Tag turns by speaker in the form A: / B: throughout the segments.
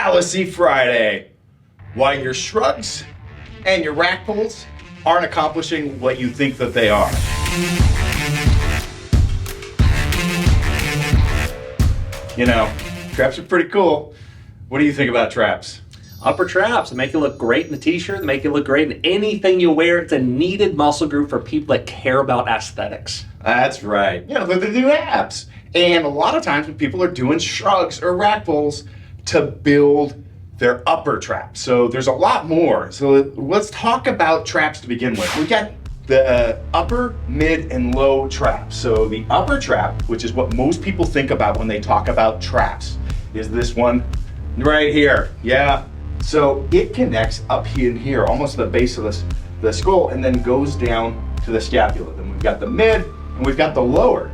A: Fallacy Friday. Why your shrugs and your rack pulls aren't accomplishing what you think that they are. You know, traps are pretty cool. What do you think about traps?
B: Upper traps, they make you look great in the t-shirt, they make you look great in anything you wear. It's a needed muscle group for people that care about aesthetics.
A: That's right. You know, they're the new abs. And a lot of times when people are doing shrugs or rack pulls to build their upper traps. So there's a lot more. So let's talk about traps to begin with. We got the upper, mid, and low traps. So the upper trap, which is what most people think about when they talk about traps, is this one right here. Yeah. So it connects up in here, almost to the base of the skull, and then goes down to the scapula. Then we've got the mid, and we've got the lower.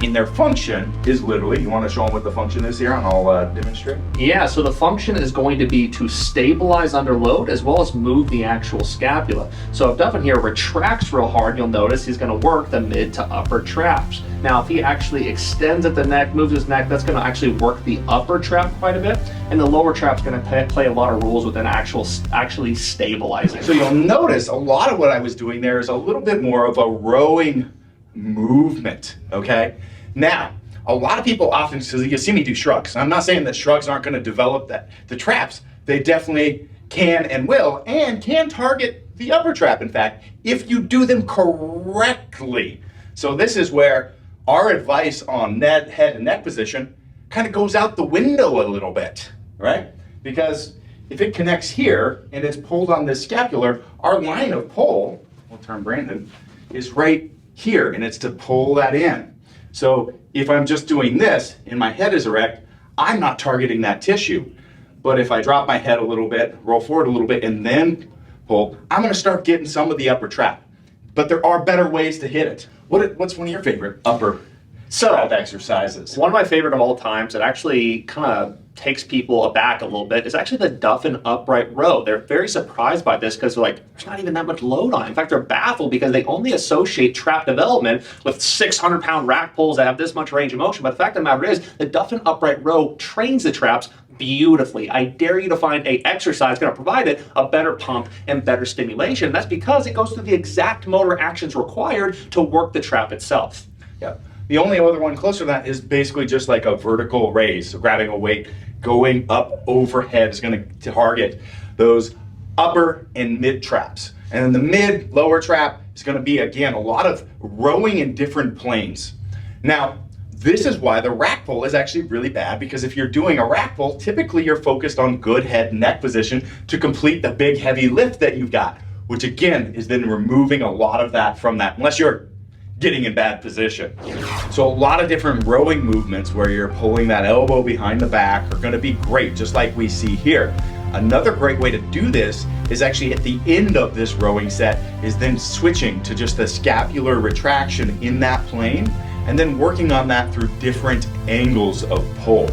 A: And their function is literally, you want to show them what the function is here, and I'll demonstrate?
B: Yeah, so the function is going to be to stabilize under load as well as move the actual scapula. So if Duffin here retracts real hard, you'll notice he's going to work the mid to upper traps. Now, if he actually extends at the neck, moves his neck, that's going to actually work the upper trap quite a bit, and the lower trap's going to play a lot of rules within actually stabilizing.
A: So you'll notice a lot of what I was doing there is a little bit more of a rowing movement, okay? Now, a lot of people often, so you see me do shrugs. I'm not saying that shrugs aren't going to develop the traps. They definitely can and will, and can target the upper trap, in fact, if you do them correctly. So this is where our advice on head and neck position kind of goes out the window a little bit, right? Because if it connects here and it's pulled on this scapular, our line of pull, we'll turn Brandon, is right here, and it's to pull that in. So if I'm just doing this and my head is erect, I'm not targeting that tissue. But if I drop my head a little bit, roll forward a little bit, and then pull, I'm going to start getting some of the upper trap. But there are better ways to hit it. What's one of your favorite upper trap exercises?
B: One of my favorite of all times that actually kind of takes people aback a little bit is actually the Duffin Upright Row. They're very surprised by this because they're like, there's not even that much load on it. In fact, they're baffled because they only associate trap development with 600-pound rack pulls that have this much range of motion. But the fact of the matter is, the Duffin Upright Row trains the traps beautifully. I dare you to find an exercise going to provide it a better pump and better stimulation. And that's because it goes through the exact motor actions required to work the trap itself.
A: Yeah. The only other one closer to that is basically just like a vertical raise. So grabbing a weight, going up overhead is going to target those upper and mid traps. And then the mid lower trap is going to be, again, a lot of rowing in different planes. Now, this is why the rack pull is actually really bad, because if you're doing a rack pull, typically you're focused on good head and neck position to complete the big heavy lift that you've got, which again is then removing a lot of that from that, unless you're getting in bad position. So a lot of different rowing movements where you're pulling that elbow behind the back are going to be great, just like we see here. Another great way to do this is actually at the end of this rowing set is then switching to just the scapular retraction in that plane and then working on that through different angles of pull.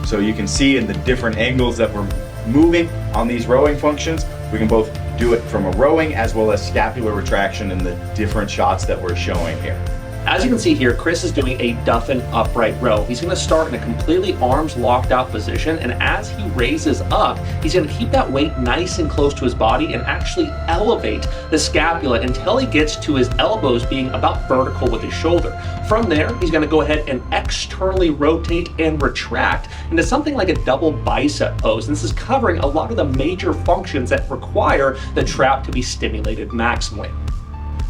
A: So you can see in the different angles that we're moving on these rowing functions, we can both do it from a rowing as well as scapular retraction in the different shots that we're showing here.
B: As you can see here, Chris is doing a Duffin Upright Row. He's going to start in a completely arms locked out position, and as he raises up, he's going to keep that weight nice and close to his body and actually elevate the scapula until he gets to his elbows being about vertical with his shoulder. From there, he's going to go ahead and externally rotate and retract into something like a double bicep pose. And this is covering a lot of the major functions that require the trap to be stimulated maximally.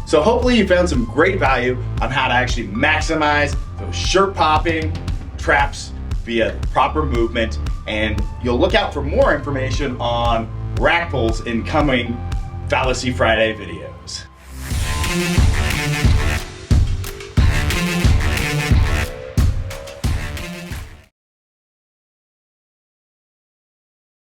A: So hopefully you found some great value on how to actually maximize those shirt popping traps via proper movement, and you'll look out for more information on rack pulls in coming Fallacy Friday videos.